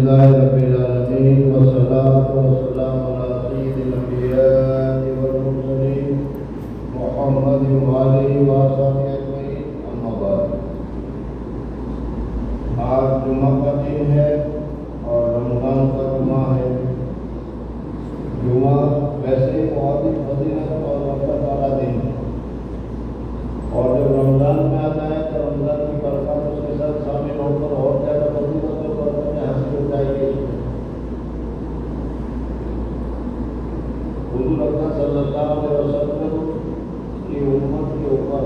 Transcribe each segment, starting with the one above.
لله رب العالمين والصلاة والسلام على سيد الأنبياء والمرسلين محمد وآله وصحبه أجمعين أما بعد. آج جمعہ کا دن ہے اور رمضان کا جمعہ ہے. جمعہ ویسے ہی بہت ہی فضیلت اور برکت والا دن ہے، اور جب رمضان میں آتا ہے تو رمضان کی برکت اس کے ساتھ شامل ہو کر اور زیادہ فضیلت اور برکتیں حاصل ہو جائے گی. حضور اکرم صلی اللہ علیہ وسلم کی امت کے اوپر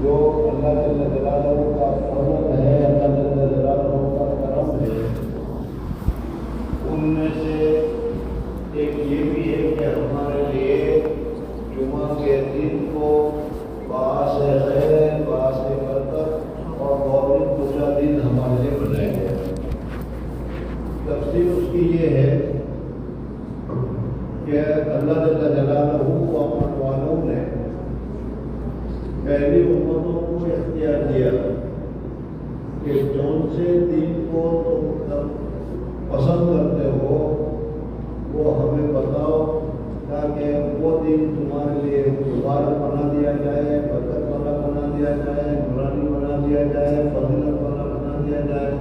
جو اللہ جل جلالہ کا فضل ہے، اللہ جل جلالہ کا کرم ہے، ان میں سے ایک یہ بھی ہے کہ ہمارے لیے جمعہ کے دن کو باعث خیر، باعث برکت اور بہت اونچا دن ہمارے لیے بنایا گیا ہے. تفصیل اس کی یہ ہے کہ اللہ جل جلالہ و اپنے والوں نے پہلی امتوں کو اختیار دیا کہ جون سے دین کو تم پسند کرتے ہو وہ ہمیں بتاؤ، تاکہ وہ دن تمہارے لیے مبارک بنا دیا جائے، برکت والا بنا دیا جائے، نورانی بنا دیا جائے، فضیلت والا بنا دیا جائے.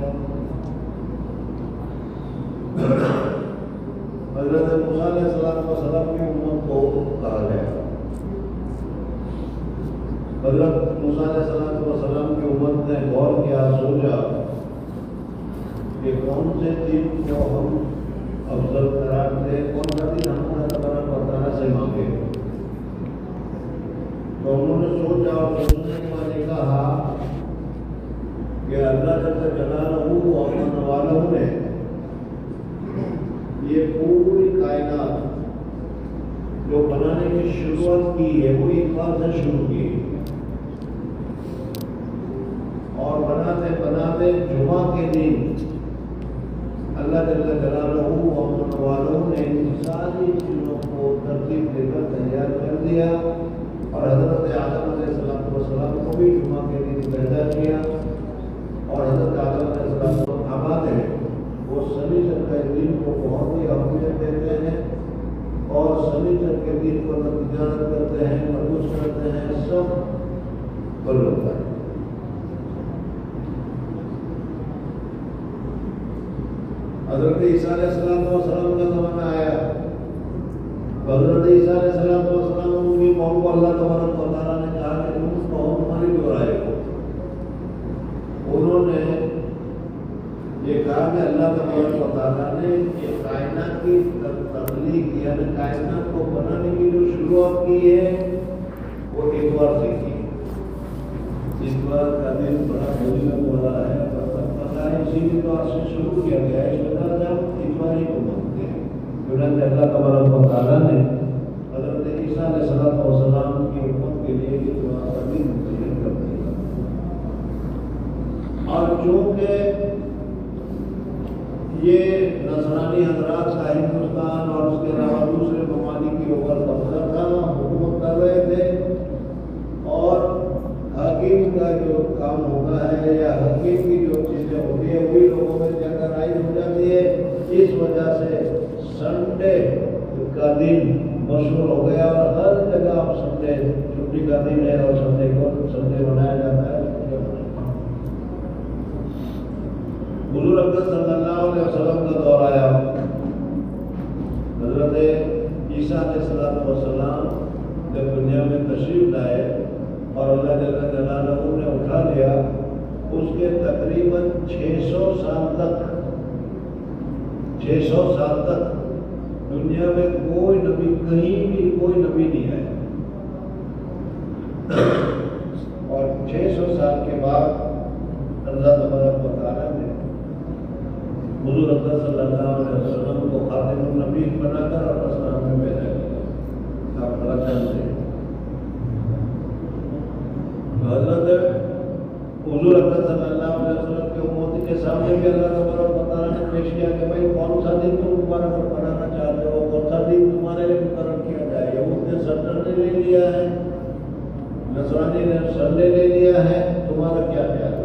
حضرت موسیٰ علیہ السلام کی امت کو کہا گیا. حضرت موسیٰ علیہ السلام کی امت نے غور کیا، سوچا کہ کون سے دن کو ہم افضل قرار دیں، کون سا دن ہم اللہ تبارک و تعالیٰ سے مانگے. تو انہوں نے سوچا اور سوچنے کے بعد یہ کہا کہ اللہ جل جلالہ و اپنے والوں نے یہ پوری کائنات جو بنانے کی شروعات کی ہے وہ اقبال سے شروع کی، اور بناتے بناتے جمعہ کے دن اللہ جل جلالہ و اپنے والوں نے ان ساری چیزوں کو ترتیب دے کر تیار کر دیا، اور حضرت آدم علیہ السلام کو بھی جمعہ کے دن پیدا کیا. اور حضرت آدم علیہ السلام کو آباد ہے، وہ سنیچر کے دن کو بہت ہی اہمیت دیتے ہیں، اور سنیچر کے دن کو نہ تجارت کرتے ہیں، نہ کچھ کرتے ہیں، سب بند ہوتا ہے. حضرت عیسیٰ علیہ السلام کا زمانہ آیا. حضرت عیسیٰ علیہ السلام کی قوم کو اللہ تبارک و تعالیٰ نے کہا کہ تم قوم تمہاری دہرائے ہو. انہوں نے یہ کہا کہ اللہ تبارک و تعالیٰ نے یہ کائنات کی تخلیق یعنی کائنات کو بنانے کی جو شروعات کی ہے وہ اتوار سے کی. اتوار کا دن بڑا فضیلت والا ہے، اسی لیے تو آج سے شروع کیا گیا ہے. اس وجہ سے ہم اتوار ہی کو مانتے ہیں. چنانچہ اللہ تبارک و تعالیٰ نے حضرت عیسیٰ علیہ السلام کی امت کے لیے اتوار کا دن متعین کر دیا. اور چونکہ یہ نصرانی حضرات کا ہندوستان اور اس کے علاوہ دوسرے ممالک کے اوپر قبضہ تھا، حکومت کر رہے تھے، اور حکیم کا جو کام ہوتا ہے یا حکیم کی جو چیزیں ہوتی ہیں وہی لوگوں میں جا کر رائج ہو جاتی ہے. اس وجہ سے سنڈے کا دن مشہور ہو گیا، اور ہر جگہ اب سنڈے چھٹی کا دن ہے، اور سنڈے کو سنڈے منایا جاتا ہے. حضور اکرم صلی اللہ علیہ وسلم کا دور آیا. حضرت عیسیٰ علیہ السلام جب دنیا میں تشریف لائے اور اللہ جل جلالہ نے اٹھا لیا، اس کے تقریباً 600 سال تک دنیا میں کوئی نبی، کہیں بھی کوئی نبی نہیں آیا. اور 600 سال کے بعد اللہ تبارک و تعالیٰ نے حضور اکرم صلی اللہ علیہ وسلم کو خاتم النبی بنا کر اپنے سامنے بھیجا گیا. آپ بڑا چاہتے ہیں حضرت حضور اکرم صلی اللہ علیہ وسلم کے امت کے سامنے بھی اللہ تبارک و تعالیٰ نے پیش کیا کہ بھائی کون سا دن تم مبارک بنانا چاہتے ہو، کون سا دن تمہارے لیے مقرر کیا جائے. یہود نے سٹرڈے لے لیا ہے، نصرانی نے سنڈے لے لیا ہے، تمہارا کیا خیال ہے؟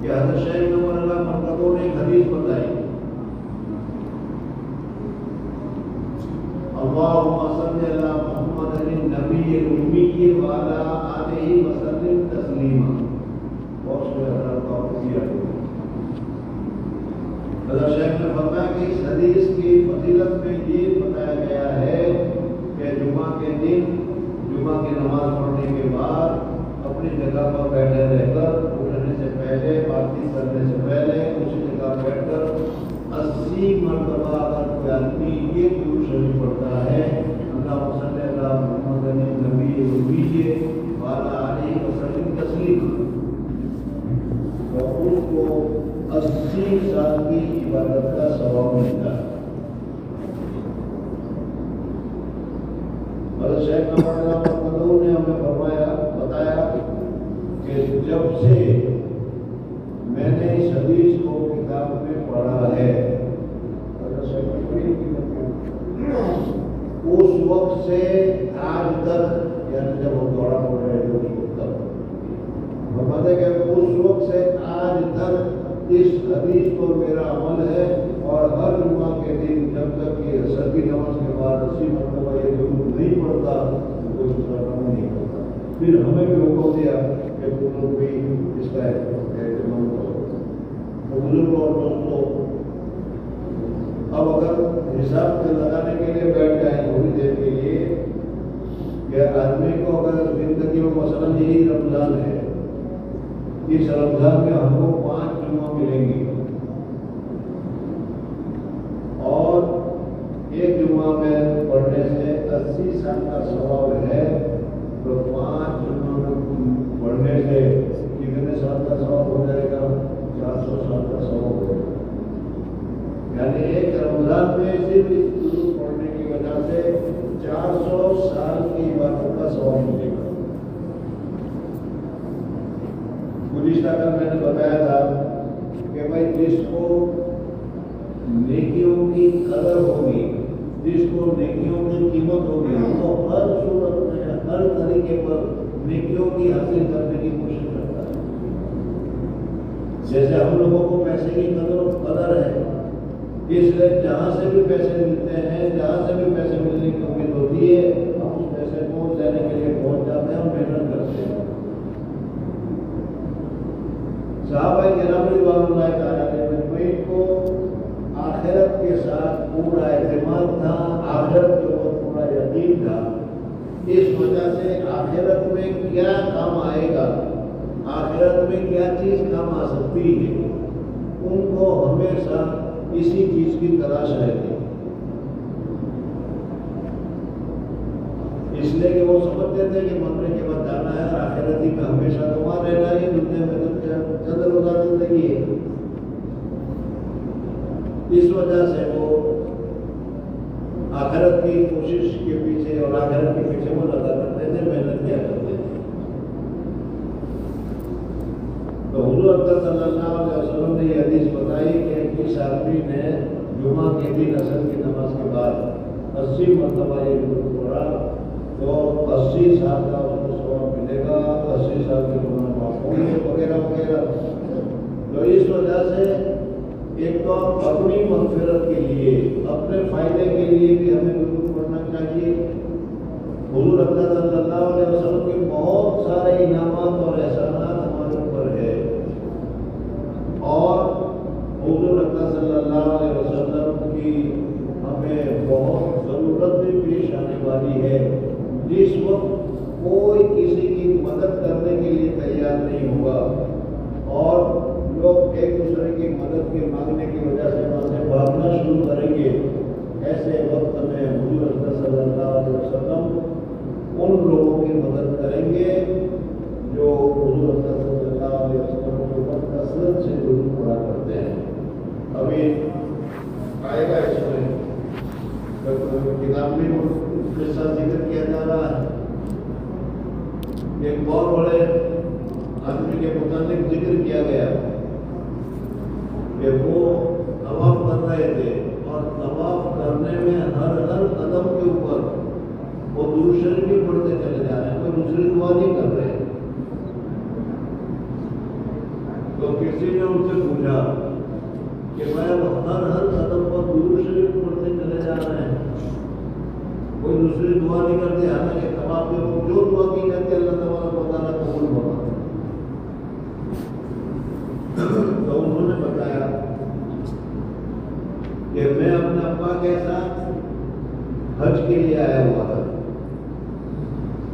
کہ حضرت شیخ نور اللہ مرکزوں نے ایک حدیث بتائی، اللہم صلی علی محمد النبی الامی وعلی آلہ وسلم تسلیما۔ بہت شکریہ حضرت کا کیا۔ حضرت شیخ نے فرمایا کہ اس حدیث کی فضیلت میں یہ بتایا گیا ہے کہ جمعہ کے دن جمعہ کی نماز پڑھنے کے بعد اپنی جگہ پر بیٹھے رہ کر اٹھنے سے پہلے، بات چیت کرنے سے پہلے اسی جگہ بیٹھ کر 80 مرتبہ اگر کوئی آدمی یہ درود شریف پڑھتا ہے، اللہم صلی علی محمد النبی الامی وعلی آلہ وسلم تسلیما، تو اس کو 80 سال کی عبادت کا ثواب ملتا ہے۔ حضرت شیخ نور اللہ مرکزوں نے ہمیں بتایا کہ جب سے میں نے اس حدیث کو کتاب میں پڑھا ہے، اس وقت سے آج تک، یعنی جب ہم دوڑا پڑھ رہے تھے اس وقت تک، فرماتے کہ اس وقت سے آج تک اس حدیث پر میرا عمل ہے، اور ہر جمعہ کے دن جب تک یہ عصر کی نماز کے بعد 80 مرتبہ یہ درود نہیں پڑھتا تو کوئی دوسرا کام نہیں کرتا۔ پھر ہمیں بھی حکم دیا کہ تم بھی اس کا اہتمام کرو۔ تو بزرگوں اور دوستوں، اب اگر حساب کے لگانے کے لیے بیٹھ جائیں تھوڑی دیر کے لیے کہ آدمی کو اگر زندگی میں مثلاً یہی رمضان ہے، اس رمضان میں ہم کو 5 جمعہ ملیں گے اور ایک جمعہ میں پڑھنے سے 80 سال کا ثواب ہے، تو 5 جمعہ میں پڑھنے سے کتنے سال کا ثواب ہو جائے گا؟ 400 سال کا ثواب ہو جائے گا۔ یعنی ایک رمضان میں صرف اس درود پڑھنے کی وجہ سے 400 سال کی عبادت کا ثواب ملے گا۔ گزشتہ کل میں نے بتایا تھا کہ بھائی جس کو نیکیوں کی قدر ہوگی، جس کو نیکیوں کی قیمت ہوگی، وہ ہر صورت میں ہر طریقے پر نیکیوں کی حاصل کرنے کی کوشش کرتا ہے۔ جیسے ہم لوگوں کو پیسے کی قدر ہے، اس لیے جہاں سے بھی پیسے ملتے ہیں، جہاں سے بھی پیسے ملنے کی امید ہوتی ہے، ہم اس پیسے کو لینے کے لیے پہنچ جاتے ہیں اور محنت کرتے ہیں۔ صحابہ کرام رضوان اللہ تعالیٰ اجمعین کو آخرت کے ساتھ پورا اعتماد تھا، آخرت کے اوپر پورا یقین تھا۔ اس وجہ سے آخرت میں کیا کام آئے گا، آخرت میں کیا چیز کام آ سکتی ہے، ان کو ہمیشہ اسی چیز کی تلاش رہتی، اس لیے کہ وہ سمجھتے تھے کہ مرنے کے بعد جانا ہے، آخرت ہی میں ہمیشہ تو وہاں رہنا ہے، دنیا میں تو چند روزہ زندگی ہے۔ اس وجہ سے وہ آخرت کی کوشش کے پیچھے اور آخرت کے پیچھے وہ لگا کرتے تھے، محنت کیا کرتے تھے۔ تو حضور اکرم صلی اللہ علیہ وسلم نے یہ حدیث بتائی کہ کس آدمی نے جمعہ کے دن عصر کی نماز کے بعد 80 مرتبہ یہ درود پڑھا تو 80 سال کا اس کو ثواب ملے گا، 80 سال کے گناہ معاف ہوں گے وغیرہ وغیرہ۔ تو اس وجہ سے ایک تو اپنی مغفرت کے لیے، اپنے فائدے کے لیے بھی ہمیں درود پڑھنا چاہیے۔ حضور اکرم صلی اللہ علیہ وسلم کے بہت سارے انعامات اور احسانات ہمارے اوپر ہے، اور حضور اکرم صلی اللہ علیہ وسلم کی ہمیں بہت ضرورت بھی پیش آنے والی ہے، جس وقت کوئی کسی کی مدد کرنے کے لیے تیار نہیں ہوگا اور لوگ ایک دوسرے کی مدد کے مانگنے کی وجہ سے وہاں سے بھاگنا شروع کریں گے۔ ایسے وقت میں حضور اکرم صلی اللہ علیہ وسلم ان لوگوں کی مدد کریں گے جو حضور اکرم صلی اللہ علیہ وسلم کے اوپر کثرت سے درود پڑھا کرتے ہیں۔ ابھی آئے گا اس میں کتاب میں قصہ ذکر کیا جا رہا ہے، ایک بہت بڑے آدمی کے متعلق ذکر کیا گیا کہ وہ طواف کر رہے تھے اور طواف کرنے میں ہر قدم کے اوپر وہ درود شریف بھی پڑھتے چلے جا رہے ہیں، کوئی دوسری دعا نہیں کر رہے ہیں، کسی نے ان سے پوچھا کہ میں ہر قدم پر درود شریف پڑھتے چلے جا رہے ہیں، کوئی دوسری دعا نہیں کرتے، حالانکہ تمام لوگ جو دعا کی جاتی ہے اللہ تبارک و تعالیٰ قبول فرماتا ہے۔ تو انہوں نے بتایا کہ میں اپنے ابا کے ساتھ حج کے لیے آیا ہوا تھا۔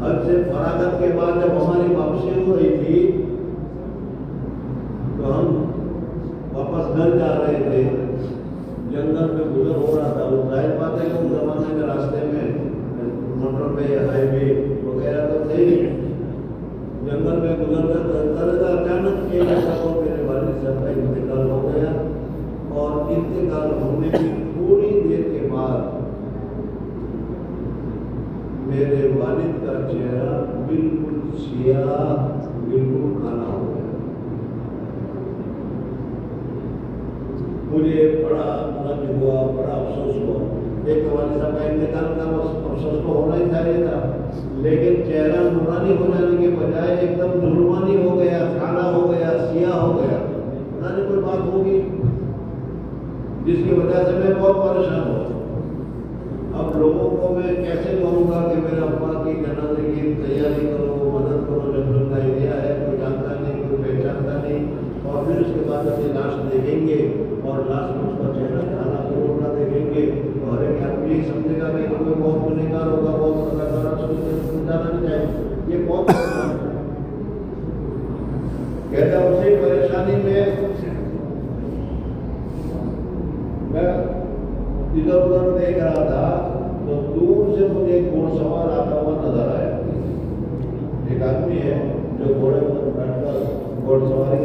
حج سے فراغت کے بعد جب ہماری واپسی ہو رہی تھی تو ہم واپس گھر جا رہے تھے، جنگل میں گزر ہو رہا تھا۔ وہ ظاہر بات ہے کہ اس زمانے میں راستے میں موٹر وے ہائی وے وغیرہ تو تھے ہی، جنگل میں گزر کر اچانک ایک ایسا ہو میرے والد صاحب کا انتقال ہو گیا، اور انتقال ہونے کی تھوڑی دیر کے بعد میرے والد کا چہرہ بالکل سیاہ، بالکل کالا ہو گیا۔ مجھے بڑا غم ہوا، بڑا افسوس ہوا۔ ایک والد صاحب کا انتقال کا افسوس تو ہونا ہی تھا، لیکن چہرہ نورانی ہو جانے کے بجائے ایک دم ظلمانی ہو گیا، کالا ہو گیا، سیاہ ہو گیا۔ پتہ نہیں کوئی بات ہوگی جس کی وجہ سے میں بہت پریشان ہوا۔ اب لوگوں کو میں کیسے کہوں گا کہ میرے ابا کی جنازے کی تیاری کرو، مدد کرو، جب تک کا ایریا ہے، کوئی جانتا نہیں، کوئی پہچانتا نہیں، اور پھر اس کے بعد اپنی لاش دیکھیں گے اور لاش میں اس کا چہرہ کالا کروڑا دیکھیں گے تو ہر ایک آدمی یہی سمجھے گا کہ کوئی بہت گنہگار ہوگا، بہت اداکارہ سمجھانا نہیں چاہیے، یہ بہت پریشان ہے۔ کہتا اسی پریشانی میں ادھر ادھر دیکھ رہا تھا تو دور سے مجھے ایک گھوڑ سوار آتا ہوا نظر آیا۔ ایک آدمی ہے جو گھوڑے پر بیٹھ کر گھوڑ سواری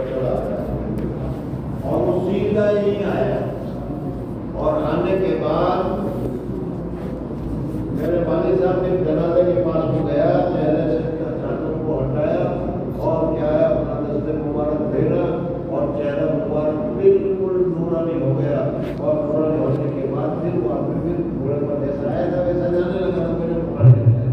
چڑھا آیا اور وہ سیدھا ہی آیا، اور آنے کے بعد میرے والد صاحب نے جنازے کے پاس میں گیا، چہرے سے چادر کو ہٹایا اور کیا ہے اپنا دست مبارک پھیرا اور چہرہ مبارک بالکل نورانی ہو گیا، اور نورانی ہونے کے بعد پھر وہ آدمی پھر گھوڑے پر جیسا آیا تھا ویسا جانے لگا تو میرے پکڑ کے لیا۔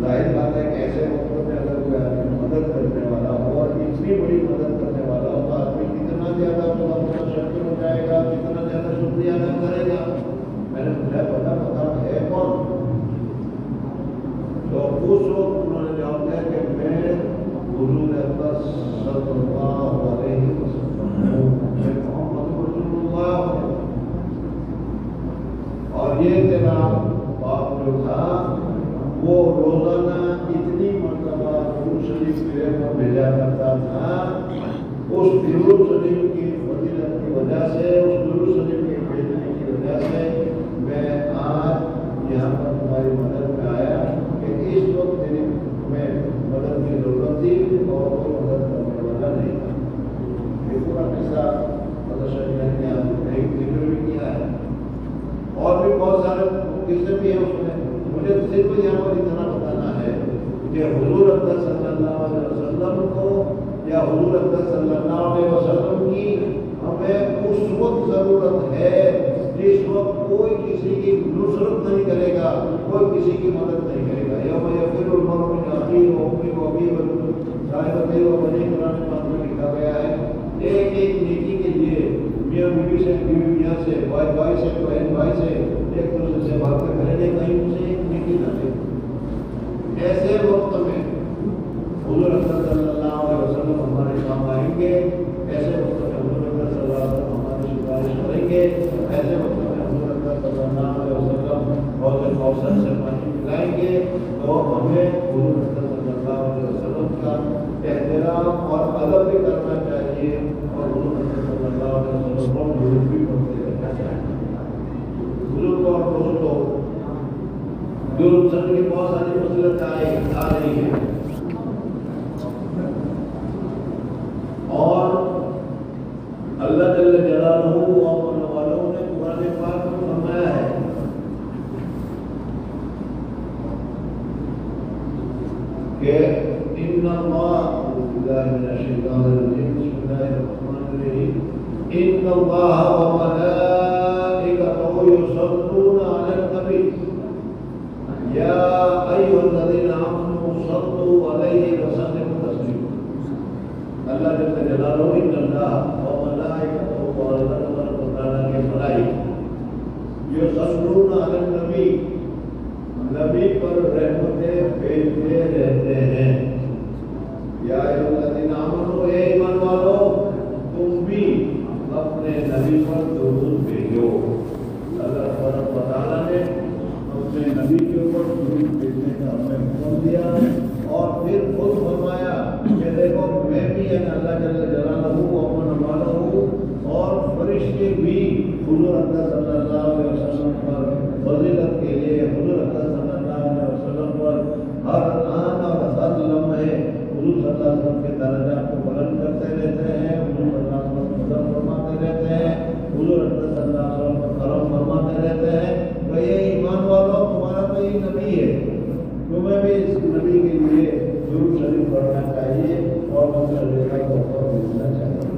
ظاہر بات ہے کہ ایسے وقتوں میں اگر کوئی آدمی مدد کرنے والا ہو اور اتنی بڑی مدد کرنے والا ہو تو آدمی کتنا زیادہ اس کا متشکر ہو جائے گا، کتنا زیادہ شکریہ ادا کرے گا۔ میں نے پوچھا پتا ہے کون؟ تو اس وقت انہوں نے جواب دیا کہ میں حضور اقدس صلی اللہ علیہ وسلم میں محمد رسول اللہ ہوں، اور یہ تیرا باپ جو تھا وہ روزانہ اتنی مرتبہ درود شریف میرے پر بھیجا کرتا تھا، اس درود شریف کی فضیلت کی وجہ سے، اس درود شریف کے بھیجنے کی وجہ سے میں آج یہاں پر تمہاری مدد میں آیا کہ اس وقت میری میں مدد کی ضرورت تھی اور کوئی مدد کرنے والا نہیں تھا۔ یہ پورا قصہ مدرسہ نے ایک ذکر بھی کیا ہے، اور بھی بہت سارے قصے بھی ہیں اس میں۔ مجھے صرف یہاں پر اتنا بتانا ہے کہ حضور اقدس صلی اللہ علیہ وسلم کو یا حضور اقدس صلی اللہ علیہ وسلم کی ہمیں اس وقت ضرورت ہے جس وقت کوئی کسی کی نصرت نہیں کرے گا، کوئی کسی کی مدد نہیں کرے گا۔ یوم یفر المرء من اخیہ و امہ و ابیہ وصاحبتہ و بنیہ، قرآن پاک میں لکھا گیا ہے۔ ایک ایک نیکی کے لیے میاں بیوی سے، بیوی میاں سے، بھائی بھائی سے، بہن بھائی سے ایک دوسرے سے باتیں کریں گے، کہیں ان سے ایک نیکی نہ دے۔ ایسے وقت میں حضور اقدس صلی اللہ علیہ وسلم ہمارے کام آئیں گے، ایسے وقت میں حضور اقدس صلی اللہ علیہ وسلم ہماری سفارش کریں گے، ایسے وقت میں حضور اقدس صلی اللہ علیہ وسلم حوض کوثر سے پانی پلائیں گے، تو ہمیں حضور اقدس صلی اللہ علیہ وسلم کا احترام اور ادب بھی کرنا چاہیے، اور حضور اقدس صلی اللہ علیہ وسلم کو درود بھی پڑھتے رہنا چاہیے۔ بزرگ اور دوستوں، درود شریف کی بہت ساری فضیلت آ رہی ہے، اور اللہ جل جلالہ و والوں نے قرآن پاک میں فرمایا ہے کہ ان اللہ باللہ من الشیطان الرجیم بسم اللہ الرحمن الرحیم ان اللہ و ملائکتہ یصلون علی النبی یا ایھا الذین آمنوا صلوا علیہ وسلموا تسلیما۔ اللہ جل جلالہ ان اللہ و ملائکتہ و اللہ تبارک و تعالیٰ کے ملائکہ یصلون علی النبی، نبی پر رحمتیں بھیجتے رہتے ہیں۔ یا ایھا الذین آمنوا، اے ایمان والو تم بھی اپنے نبی پر درود بھیجو۔ اللہ تبارک و تعالیٰ نے اپنے نبی کے اوپر درود بھیجنے کا ہمیں حکم دیا اور پھر خود فرمایا کہ دیکھو میں بھی اللہ جل جلالہ امن والا ہوں اور فرشتے بھی حضور اکرم صلی اللہ علیہ وسلم پر فضیلت کے لیے، حضور اکرم صلی اللہ علیہ وسلم پر ہر آن اور ہر لمحے حضور صلی اللہ علیہ وسلم کے درجات کو بلند کرتے رہتے ہیں، حضور صلی اللہ علیہ وسلم کو قدر فرماتے رہتے ہیں، حضور اکرم صلی اللہ علیہ وسلم کو کرم فرماتے رہتے ہیں۔ تو یہ ایمان والوں تمہارا تو یہ نبی ہے، تمہیں بھی اس نبی کے لیے درود شریف پڑھنا چاہیے اور مسئلہ کو ملنا چاہیے۔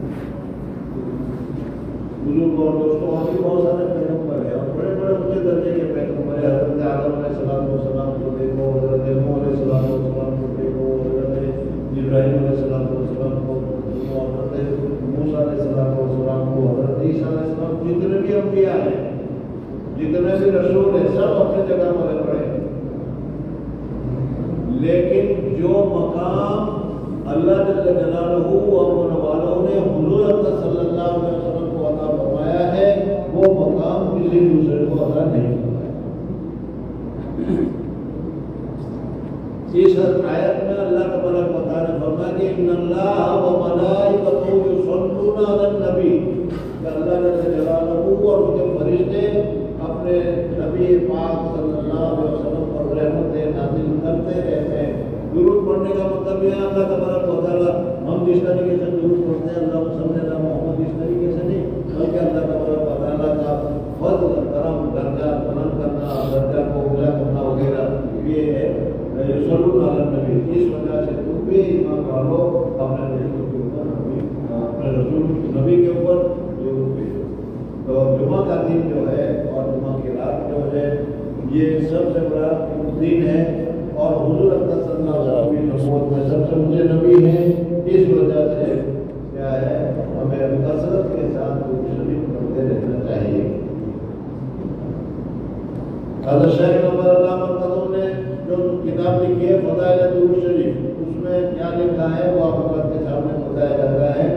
بزرگ اور دوستوں، اور بھی بہت سارے پیغمبر ہیں اور بڑے بڑے اونچے درجے کے پیغمبر ہیں۔ حضرت آدم علیہ السلام کو دیکھو، حضرت نوح علیہ السلام کو دیکھو، حضرت ابراہیم علیہ السلام کو دیکھو، حضرت موسیٰ علیہ السلام کو، حضرت عیسیٰ علیہ السلام، جتنے بھی انبیاء ہیں، جتنے بھی رسول ہیں، سب اپنی جگہ پر پڑے، لیکن جو مقام اللہ جل جلالہ و من والوں نے حضور اکرم صلی اللہ علیہ وسلم کو عطا فرمایا ہے، وہ مقام کسی دوسرے کو عطا نہیں فرمایا۔ اس آیت میں اللہ تبارک و تعالیٰ نے فرمایا کہ ان اللہ و ملائکتہ یصلون علی النبی، کہ اللہ جل جلالہ اور اس کے فرشتے اپنے نبی پاک صلی اللہ علیہ وسلم پر رحمتیں نازل کرتے رہتے ہیں۔ درود پڑھنے کا مطلب یہ ہے اللہ تبارک و تعالیٰ ہم جس طریقے سے درود پڑھتے ہیں اللہ صلی اللہ محمد اس طریقے سے نہیں، بلکہ اللہ تبارک و تعالیٰ کا فضل، کرم، درجہ بلند کرنا، درجہ کو اونچا کرنا وغیرہ، یہ ہے یصلون علی النبی۔ اس وجہ سے تم بھی ایمان والو اپنے رسول کے اوپر، اپنے رسول نبی کے اوپر درود بھیجو۔ تو جمعہ کا دن جو ہے اور جمعہ کی رات جو ہے یہ سب سے بڑا دن ہے اور حضور اکرم صلی اللہ علیہ وسلم کی نبوت میں سب سے اونچے نبی ہیں۔ اس وجہ سے کیا ہے ہمیں کثرت کے ساتھ درود شریف پڑھتے رہنا چاہیے۔ حضرت شیخ نور اللہ مرکزوں نے جو کتاب لکھی ہے فضائل درود شریف، اس میں کیا لکھا ہے وہ آپ لوگوں کے سامنے بتایا جاتا ہے۔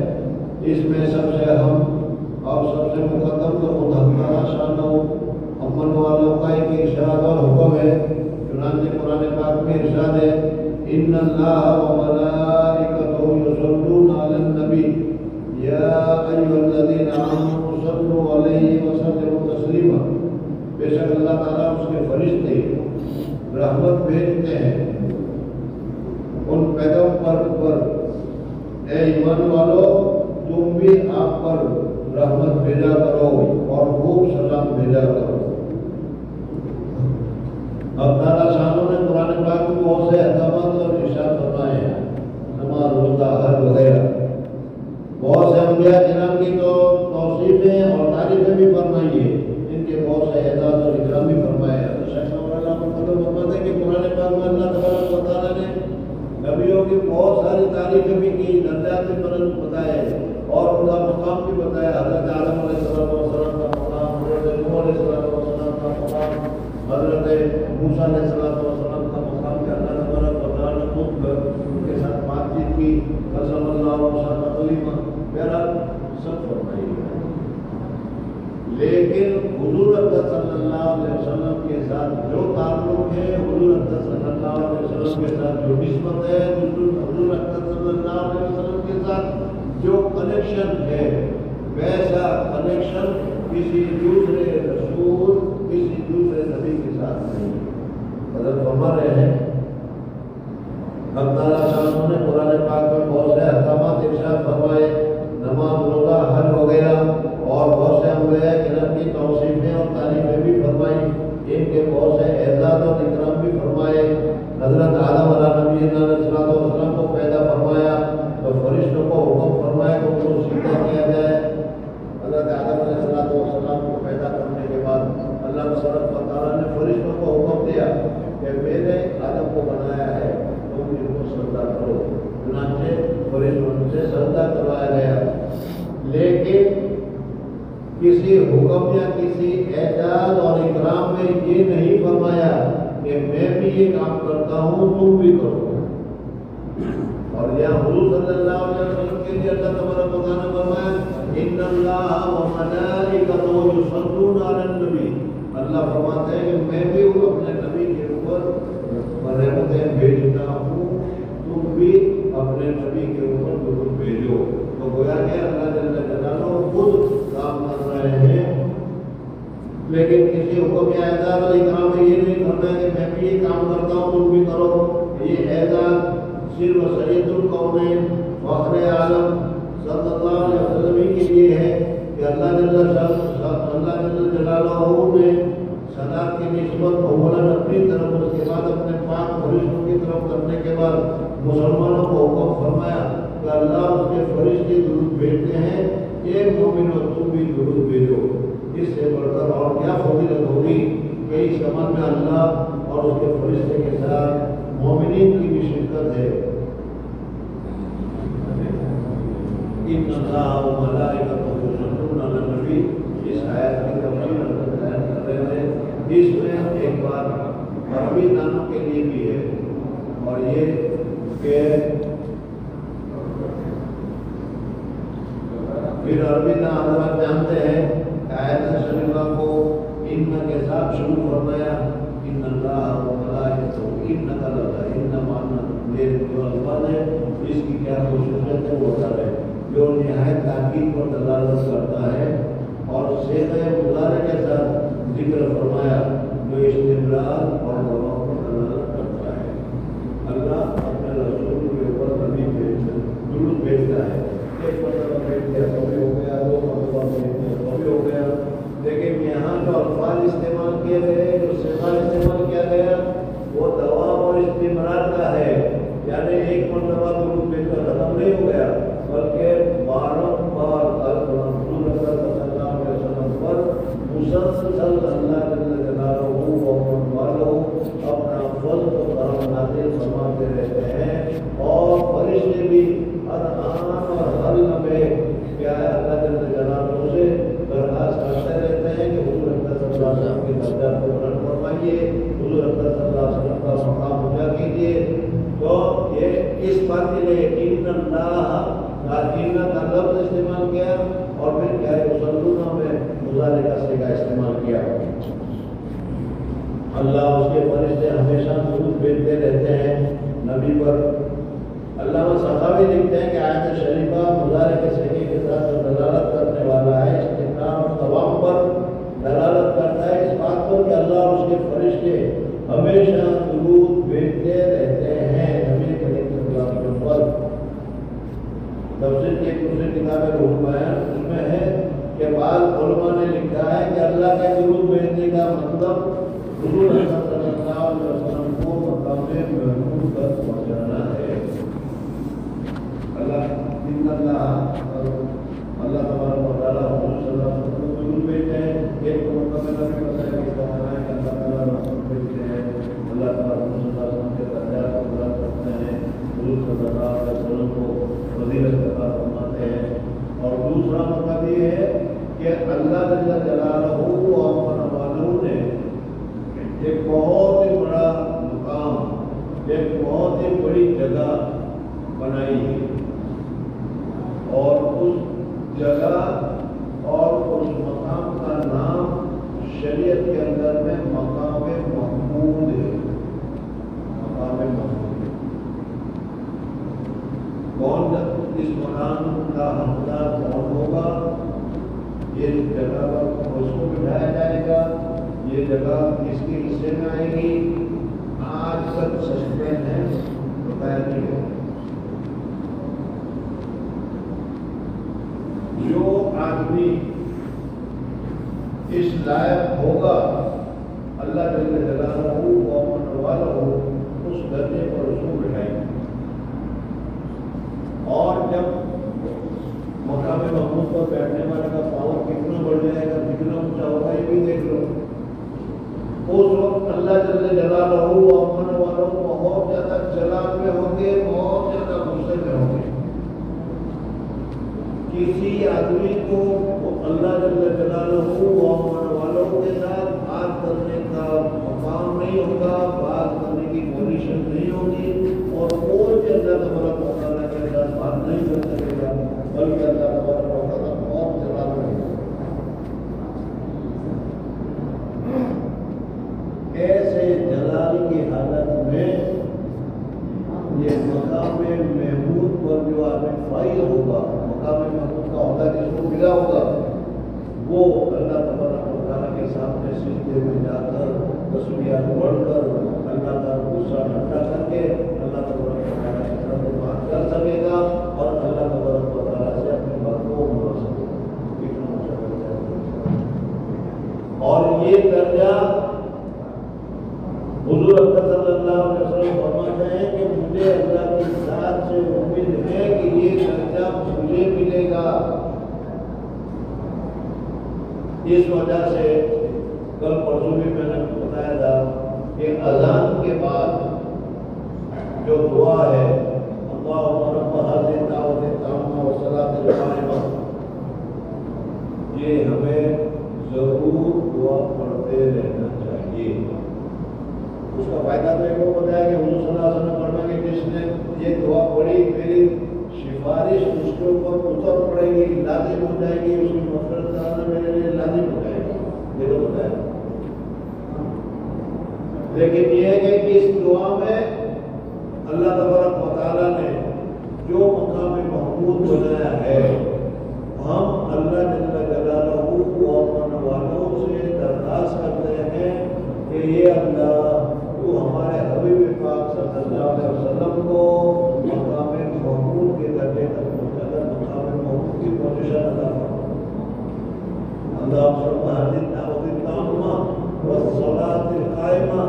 اس میں سب سے اہم اور سب سے مقدم تو مدحرہ شان و امن والوں کا ایک ارشاد اور حکم ہے۔ چنانچہ قرآن پاک میں ارشاد ہے ان اللہ و ملائکتہ یصلون علی النبی یا ایھا الذین آمنوا صلوا علیہ وسلموا تسلیما۔ بے شک اللہ تعالیٰ اس کے فرشتے رحمت بھیجتے ہیں ان پیغمبر پر، اے ایمان والو تم بھی آپ پر رحمت بھیجا کرو اور خوب سلام بھیجا کرو۔ اب تعالیٰ شانوں نے قرآن پاک میں بہت سے احکامات اور ارشاد فرمائے ہیں، نماز، روزہ، حج وغیرہ۔ بہت سے انبیاء کرام کی تو توصیفیں اور تعریفیں بھی فرمائی ہیں، ان کے بہت سے اعزاز اور اکرام بھی فرمائے ہیں۔ شیخ نور اللہ مرکزوں فرماتے ہیں کہ قرآن پاک میں اللہ تبارک و تعالیٰ نے نبیوں کی بہت ساری تعریفیں بھی کی، درجات بھی بلند بتائے اور ان کا مقام بھی بتایا۔ حضرت آدم علیہ السلام کا مقام، حضرت نوح علیہ السلام کا مقام، حضرت موسیٰ علیہ السلام کا مقام کہ اللہ تبارک و تعالیٰ نے خود ان کے ساتھ بات چیت کی، قسم اللہ موسیٰ تکلیما، بہرحال سب فرمائی ہے۔ لیکن حضور اکرم صلی اللہ علیہ وسلم کے ساتھ جو تعلق ہے، حضور اکرم صلی اللہ علیہ وسلم کے ساتھ جو نسبت ہے، حضور اکرم صلی اللہ علیہ وسلم کے ساتھ جو کنیکشن ہے، ویسا کنیکشن کسی دوسرے رسول، کسی دوسرے نبی کے ساتھ نہیں۔ حضرت فرما رہے ہیں اب تعالیٰ شاہ نے قرآن پاک میں بہت سے احکامات ارشاد فرمائے، نماز، روزہ، حج وغیرہ، اور بہت سے انبیاء کرام کی توصیفیں اور تعریفیں بھی فرمائی، ان کے بہت سے اعزاز اور اکرام بھی فرمائے۔ حضرت آدم علیہ السلام کو پیدا فرمایا تو فرشتوں کو حکم فرمایا کہ ان کو سیدھا کیا جائے۔ حضرت آدم علیہ السلام کو پیدا کرنے کے بعد اللہ تبارک و تعالیٰ نے فرشتوں کو حکم دیا کہ میں نے آدم کو بنایا ہے تم ان کو سجدہ کرو۔ چنانچہ فرشتوں سے سجدہ کروایا گیا، لیکن کسی حکم یا کسی اعزاز اور اکرام میں یہ نہیں فرمایا کہ میں بھی یہ کام کرتا ہوں تم بھی کرو۔ اور یہاں حضور صلی اللہ علیہ وسلم کے لیے اللہ تبارک و تعالیٰ نے فرمایا ان اللہ و ملائکتہ یصلون علی النبی، اللہ فرماتے ہیں کہ میں بھی اپنے نبی کے اوپر رحمتیں بھیجتا ہوں، تم بھی اپنے نبی کے اوپر درود بھیجو۔ تو گویا کہ اللہ جل جلالہ خود کام کر رہے ہیں، لیکن کسی حکم یا اعزاز اور اکرام میں یہ نہیں کرنا ہے کہ میں بھی یہ کام کرتا ہوں تم بھی کرو۔ یہ اعزاز صرف سید القونین فخر عالم صلی اللہ علیہ وسلم کے لیے ہے کہ اللہ جل جلالہ نے صلاۃ کی نسبت اولاً اپنی طرف، اس کے بعد اپنے پاک فرشتوں کی طرف کرنے کے بعد مسلمانوں کو حکم فرمایا کہ اللہ اس کے فرشتے درود بھیجتے ہیں، ایک مومن اور تم بھی درود بھیجو۔ اس سے بڑھ کر اور کیا فضیلت ہوگی کہ اس عمل میں اللہ اور اس کے فرشتے کے ساتھ مومنین کی بھی شرکت ہے۔ ان اللہ و ملائکتہ یصلون علی النبی، اس آیت کی تفسیر بیان کر رہے ہیں۔ اس میں ایک بات عربی دانوں کے لیے بھی ہے، اور یہ کہ پھر عربی دان حضرات جانتے ہیں کہ آیت شریفہ کو ان کے ساتھ شروع فرمایا ان اللہ و ملائکتہ، ان کا لفظ ہے، ان معنی یہ جو الفاظ ہے اس کی کیا خصوصیت ہے وہ بتا رہے ہیں، جو نہایت تاکید پر دلالت کرتا ہے، اور صیغہ مضارع کے ساتھ ذکر فرمایا جو استمرار اور دوام پر دلالت کرتا ہے۔ اللہ اپنے رسول کے اوپر نبی درود بھیجتا ہے، ایک مرتبہ بھیج دیا تو بھی ہو گیا، دو مرتبہ بھیج دیا تو بھی ہو گیا، لیکن یہاں جو الفاظ استعمال کیے گئے، جو صیغہ استعمال کیا گیا وہ دوام اور استمرار کا ہے، یعنی ایک مرتبہ درود بھیج کر ختم نہیں ہو گیا، بلکہ بارمبار رسول اللہ صلی اللہ علیہ وسلم پر مسلسل اللہ جل جلالہ اپنا فضل و کرم نازل فرماتے رہتے ہیں، اور فرشتے بھی ہر آن اور ہر لمحے کیا ہے اللہ جل جلالہ سے درخواست کرتے رہتے ہیں کہ حضور اکرم صلی اللہ علیہ وسلم کے درجات کو بلند فرمائیے، حضور اکرم صلی اللہ علیہ وسلم کا مقام اونچا کیجیے۔ تو یہ اس بات کے لیے ان اللہ کا لفظ استعمال کیا، اور پھر کیا ہے یصلون میں مضارع کا صیغہ استعمال کیا۔ اللہ اس کے فرشتے ہمیشہ درود بھیجتے رہتے ہیں نبی پر۔ علامہ سخاوی لکھتے ہیں کہ آیت شریفہ مضارع کے صیغے کے ساتھ دلالت کرنے والا ہے، استقرار اور دوام پر دلالت کرتا ہے، اس بات پر کہ اللہ اور اس کے فرشتے ہمیشہ درود بھیجتے رہتے ہیں نبی کریم صلی اللہ علیہ وسلم پر۔ تفسیر کی ایک دوسری کتاب ہے روح بیان، اس میں ہے کہ بعض علماء نے لکھا ہے کہ اللہ کا درود بھیجنے کا مطلب حضور صلی اللہ علیہ وسلم کو مقام محمود تک پہنچانا ہے۔ اللہ تبارک و تعالیٰ حضور صلی اللہ علیہ وسلم کو درود بھیجتے ہیں، ایک تو مقام نبی بتایا کہ کہنا ہے کہ اللہ تعالیٰ رسول بھیجتے ہیں، اللہ تعالیٰ حضور صلی اللہ علیہ وسلم کے درجات کو بلند کرتے ہیں، حضور صلی اللہ علیہ وسلم کو فضیلت عطا فرماتے ہیں۔ اور دوسرا مطلب یہ ہے کہ اللہ جل جلالہ اور والوں نے ایک بہت ہی بڑا مقام، ایک بہت ہی بڑی جگہ بنائی ہے، اور اس جگہ اور اس مقام کا نام شریعت کے اندر میں مقام محمود ہے۔ مقام محمود کون اس مقام کا حقدار کون ہوگا، یہ جگہ پر اس کو بٹھایا جائے گا، یہ جگہ کس کے حصے میں آئے گی، آج تک سسپینس ہے، بتایا نہیں ہے۔ جو آدمی اس لائق ہوگا اللہ جل جلالہ و من والہ اس درجے پر اس کو بٹھائیں گے، اور جب مقام محمود پر بیٹھنے والے کا پاور کتنا بڑھ جائے گا، کتنا اونچا ہوگا، یہ بھی دیکھ لو۔ اس وقت اللہ جل جلالہ و من والہ بہت زیادہ جلال میں ہوں گے، بہت زیادہ غصے میں ہوں گے، کسی آدمی کو اللہ جل جلالہ اور والوں کے ساتھ بات کرنے کا مقام نہیں ہوگا، بات کرنے کی پوزیشن نہیں ہوگی، اور کوئی بھی اللہ تبارک و تعالیٰ کے ساتھ بات نہیں کر سکے گا، بلکہ اللہ تبارک و تعالیٰ بہت جلال رہے گا۔ ایسے جلال کی حالت میں یہ مقام محمود پر جو آدمی فائز ہوگا، مقام محمود کا عہدہ جس کو ملا ہوگا، وہ اللہ تبارک و تعالیٰ کے سامنے سجدے میں جا کر تسبیحات پڑھ کر اللہ کا غصہ ٹھنڈا کر کے اللہ تبارک و تعالیٰ کی طرف بات کر سکے گا، اور اللہ تبارک و تعالیٰ سے اپنی بات کو بول سکے گا۔ اور یہ درجہ حضور اکرم صلی اللہ علیہ وسلم فرماتے ہیں کہ مجھے اللہ کی ذات سے امید ہے کہ یہ درجہ مجھے ملے گا۔ اس وجہ سے کل پرسوں بھی میں نے بتایا تھا کہ اذان کے بعد جو دعا ہے اللہم رب هذه الدعوة التامة والصلاة القائمة، یہ ہمیں ضرور دعا پڑھتے رہنا چاہیے۔ اس کا فائدہ تو ایک وہ بتایا کہ حضور صلی اللہ علیہ وسلم فرمائے کہ جس نے یہ دعا پڑھی میری سفارش اس کے اوپر اتر پڑے گی، لازم ہو جائے گی، اس کی مغفرت کرانا میرے لیے لازم ہو جائے گا، یہ تو بتایا۔ لیکن یہ ہے کہ اس دعا میں اللہ تبارک و تعالیٰ نے جو مقام محمود بنایا ہے، ہم اللہ جل جلالہ اور والوں سے درخواست کرتے ہیں کہ یہ اللہ تو ہمارے حبیب پاک صلی اللہ علیہ وسلم کو مقام محمود کے درجے تک پہنچا کر مقام محمود کی پوزیشن عطا فرما۔ اللہم رب هذه الدعوة التامة والصلاة القائمة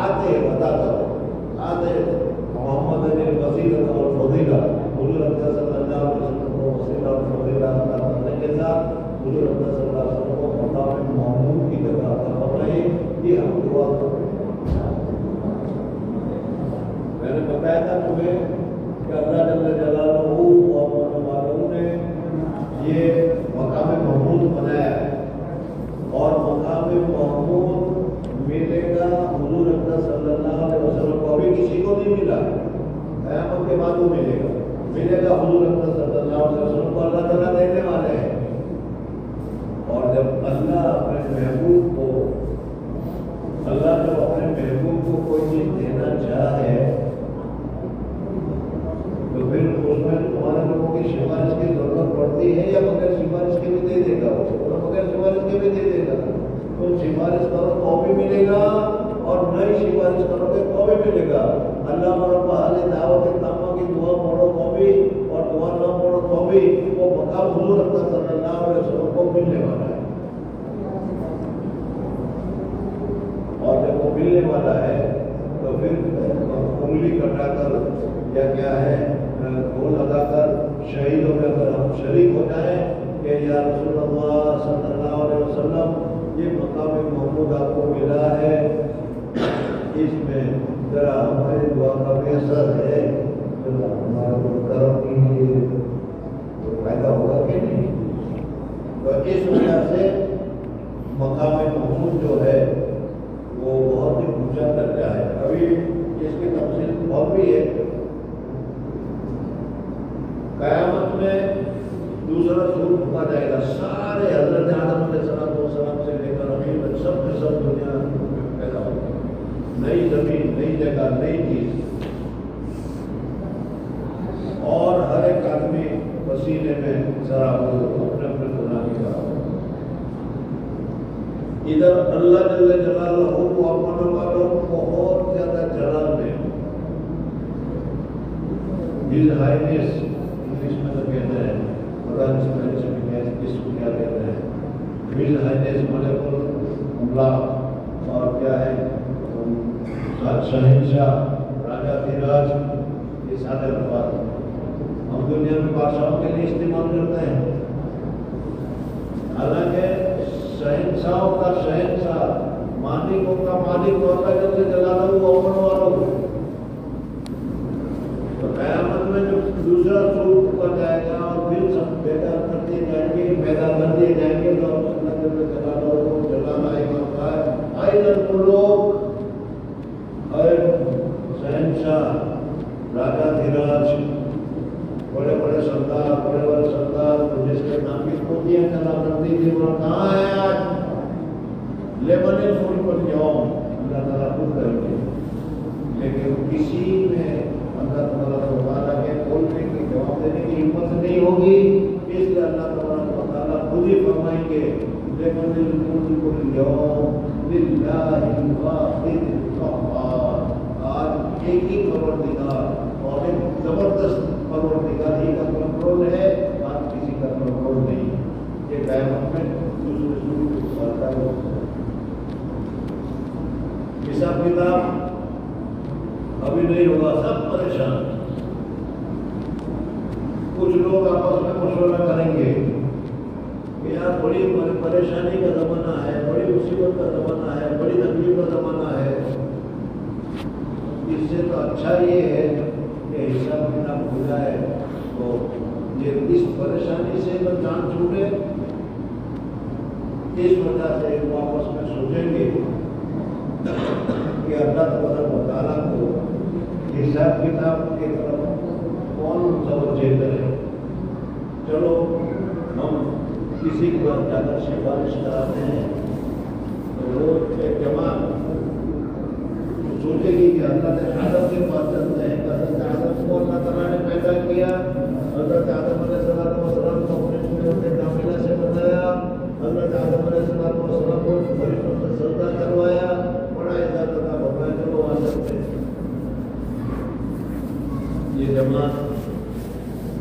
آتے عطا کرو، آتے محمد الوسیلۃ والفضیلہ، حضور اکرم صلی اللہ علیہ وسلم کو وسیلہ اور فضیلہ عطا کرنے کے ساتھ حضور اکرم صلی اللہ علیہ وسلم کو مقام محمود کی جگہ عطا فرمائے۔ یہ ہم دعا کرتے ہیں۔ میں نے بتایا تھا تمہیں کہ اللہ جل جلالہ اور والوں نے یہ مقام محمود بنایا ہے، اور مقام محمود ملے گا حضور اکرم صلی اللہ علیہ وسلم کو، ابھی کسی کو نہیں ملا، قیامت کے بعد وہ ملے گا حضور اکرم صلی اللہ علیہ وسلم کو، اللہ تعالیٰ دینے والے ہیں۔ اور جب اللہ اپنے محبوب کو کوئی چیز دینا چاہے تو پھر اس میں تمہارے لوگوں کی سفارش کی ضرورت پڑتی ہے یا بغیر سفارش کے بھی دے دے گا، بغیر سفارش کے بھی دے دے گا۔ تم سفارش کرو تو بھی ملے گا، اور نئی سفارش کرو گے تو بھی ملے گا۔ اللہ رب هذه الدعوة التامة کی دعا پڑھو تو بھی، اور دعا نہ پڑھو تو بھی، وہ مقام حضور اکرم صلی اللہ علیہ وسلم کو ملنے والا ہے۔ اور جب وہ ملنے والا ہے تو پھر انگلی کٹا کر یا کیا ہے ڈھول لگا کر شہیدوں میں اگر ہم شریک ہو جائیں کہ یا رسول اللہ صلی اللہ علیہ وسلم یہ مقام محمود آپ کو ملا ہے، اس میں ذرا ہماری دعا کا بھی اثر ہے، ہمارا کرم کیجیے تو فائدہ ہوگا کہ نہیں۔ تو اس وجہ سے مقام محمود جو ہے وہ بہت ہی اونچا درجہ ہے۔ ابھی اس کی تفصیل اور بھی ہے۔ قیامت میں دوسرا سور پھونکا جائے گا، سارے حضرت آدم علیہ السلام سے لے کر ابھی تک سب کے سب دنیا پیدا ہوگی، نئی زمین، نئی جگہ، نئی چیز، اور ہر ایک آدمی پسینے میں ذرا اپنے اپنے گناہ کی طرح۔ ادھر اللہ جل جلالہ کو اپنے والوں بہت زیادہ جلال میں ہز ہائنس انگلش میں تو کہتے ہیں، پتہ نہیں اسپینش میں اس کو کیا کہتے ہیں، ہز ہائنس ملک الملاک، اور کیا ہے شہنشاہ، راجا دھیراج، یہ سارے الفاظ ہم دنیا میں بادشاہوں کے لیے استعمال کرتے ہیں۔ حالانکہ شہنشاہوں کا شہنشاہ، مالکوں کا مالک اللہ جل جلالہ وہ اپنے والوں کو۔ تو قیامت میں جو دوسرا سور پھونکا جائے گا اور پھر سب بے الملوک، اے شہنشاہ، راجا دھیراج، بڑے بڑے سردار تو جس کے نام کی پوتیاں چلا کرتی تھی وہ کہاں ہے آج؟ لیمن الفلک اليوم، اللہ تعالیٰ خود کہیں گے، لیکن کسی میں اللہ تعالیٰ کے بولنے کی جواب دینے کی ہمت نہیں ہوگی، اس لیے اللہ تعالیٰ خود ہی فرمائیں گے لیمن الفلک اليوم للہ الواحد القہار، آج ایک ہی پروردگار اور ایک زبردست پروردگار ہی کا کنٹرول ہے، آج کسی کا کنٹرول نہیں۔ یہ قیامت میں دوسرے شروع کو بڑھتا ہے۔ حساب کتاب ابھی نہیں ہوگا، سب پریشان، کچھ لوگ آپس میں مشورہ کریں گے کہ یار بڑی پریشانی کا زمانہ ہے، بڑی مصیبت کا زمانہ ہے، بڑی تکلیف کا زمانہ ہے، اس سے تو اچھا یہ ہے کہ حساب کتاب ہو جائے تو یہ اس پریشانی سے تو جان چھوٹے۔ اس وجہ سے وہ آپس میں سوچیں گے کہ اللہ تبارک و تعالیٰ کو حساب کتاب کی طرف کون متوجہ کرے، چلو ہم کسی کو زیادہ سفارش کراتے ہیں تو وہ ایک جماعت سوچے گی کہ اللہ نے آدم کے پاس چلتے ہیں، حضرت آدم کو اللہ تعالیٰ نے پیدا کیا، حضرت آدم علیہ السلام کو اپنے صورت کاملہ سے بنایا، حضرت آدم علیہ السلام کو فرشتوں سے سجدہ کروایا، بڑا عزت عطا فرمایا، چلو آ سکتے ہیں۔ یہ جماعت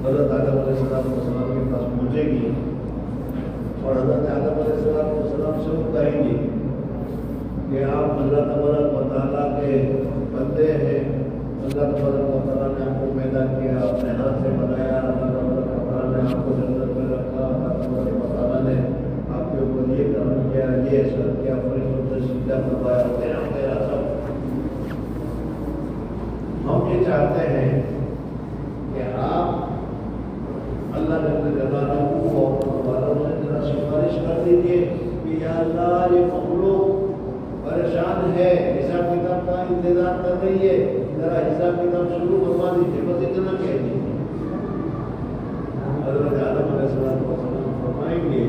حضرت آدم علیہ السلام کے پاس پہنچے گی اور حضرت آدم علیہ السلام سے وہ کہیں گی کہ آپ اللہ تبارک و تعالیٰ کے بندے ہیں، اللہ تبارک و تعالیٰ نے آپ کو پیدا کیا، اپنے ہاتھ سے بنایا، اللہ تبارک و تعالیٰ نے آپ کو جنت میں رکھا، اللہ تبارک و تعالیٰ نے آپ کے اوپر یہ کرم کیا، یہ احسان کیا، فرشتوں سے سجدہ کروایا وغیرہ سب۔ ہم یہ چاہتے ہیں کہ آپ اللہ جل جلالہ والوں سے ذرا سفارش کر دیجیے کہ یا اللہ یہ مخلوق پریشان ہے، حساب کتاب کا انتظار کر رہی ہے، ذرا حساب کتاب شروع کروا دیجیے، بس اتنا کہہ دیجیے۔ حضرت آدم علیہ السلام فرمائیں گے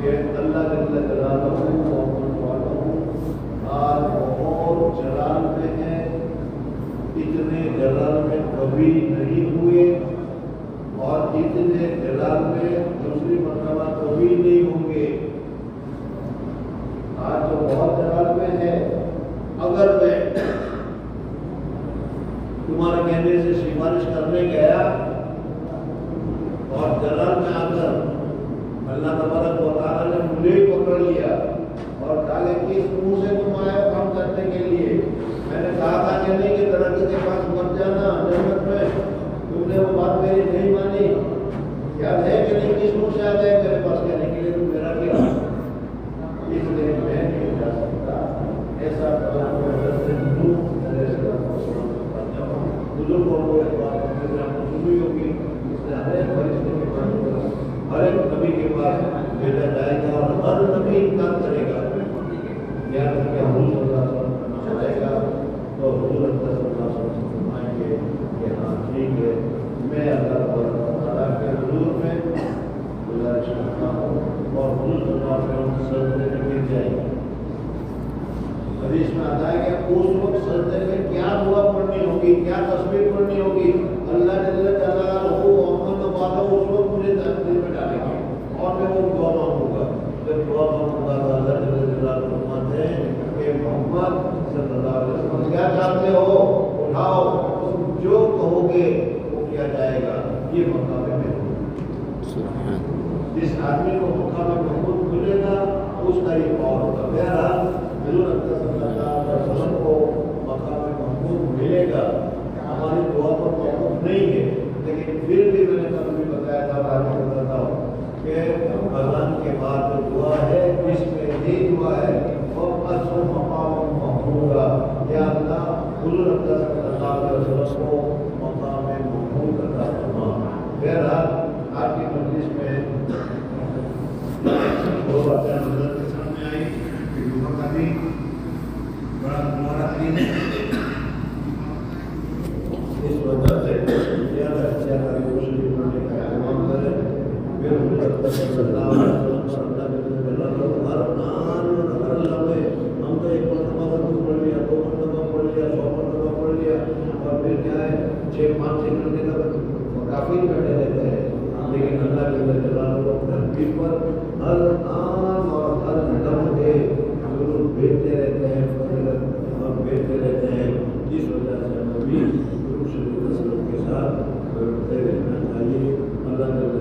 کہ اللہ جل جلالہ آج بہت جلال میں ہے، اتنے جلال میں کبھی نہیں ہوئے اور اتنے جلال میں دوسری مرتبہ کبھی نہیں ہوں گے۔ آج تو بہت جلال میں ہے، اگر میں تمہارے کہنے سے سفارش کرنے گیا اور جلال میں آ کر اللہ تبارک و تعالیٰ نے مجھے ہی پکڑ لیا اور ڈالے کہ اس منہ سے تم آئے کام کرنے کے لیے، میں نے کہا تھا کہ نہیں کہ درخت کے پاس مت جانا جنت میں، تم نے وہ بات میری نہیں مانی، یاد ہے کہ نہیں کس منہ سے آ گئے میرے پاس کہنے کے لیے، تم میرا کیا؟ اس لیے میں نہیں جا سکتا، ایسا بزرگوں کو ایک بات سنی ہوگی، اس نے ہر ایک فرشتے کے پاس ہر ایک نبی کے پاس بھیجا جائے گا اور ہر نبی انکار کرے گا، یا کہ حضور صلی اللہ علیہ وسلم کا نام آئے گا تو حضور صلی اللہ علیہ وسلم فرمائیں گے کہ ہاں ٹھیک ہے، میں اللہ تعالیٰ کے حضور میں گزارش کرتا ہوں، اور حضور صلی اللہ علیہ وسلم سجدے میں گر جائیں گے۔ حدیث میں آتا ہے کہ اس وقت سجدے میں کیا دعا پڑھنی ہوگی، کیا تسبیح پڑھنی ہوگی، اللہ جل جلالہ محمد والا اس وقت مجھے تقدیر میں ڈالیں گے اور میں وہ دعا مانگوں گا، جب دعا مانگوں گا تو اللہ جل جلالہ فرماتے ہیں کہ محمد صلی اللہ علیہ وسلم کیا چاہتے ہو اٹھاؤ، تم جو کہو گے وہ کیا جائے گا، یہ مقام محمود۔ جس آدمی کو مقام محمود ملے گا اس کا یہ پاور ہوگا۔ بہرحال حضور صلی اللہ علیہ وسلم کو مقام محمود ملے گا، ہماری دعا پر موقف نہیں ہے، لیکن پھر بھی میں نے کل بھی بتایا تھا، آگے بتاتا ہوں کہ اذان کے بعد جو دعا ہے اس میں یہ دعا ہے وَأَسْرُ مَقَامٌ مَحْمُودًا، یا اللہ حضور صلی اللہ علیہ وسلم کو مقام محمود عطا فرما۔ بہرحال آپ کی مجلس میں دو باتیں نظر کے سامنے آئی، 6-5 گھنٹے تک کافی بیٹھے رہتے ہیں، لیکن اللہ جل جلالہ اپنے حبیب پر ہر آن اور ہر دم کے ضرور بھیجتے رہتے ہیں، فضیلت اور بھیجتے رہتے ہیں، جس وجہ سے ہمیں بھی درود شریف کے ساتھ بڑھتے رہنا چاہیے۔ اللہ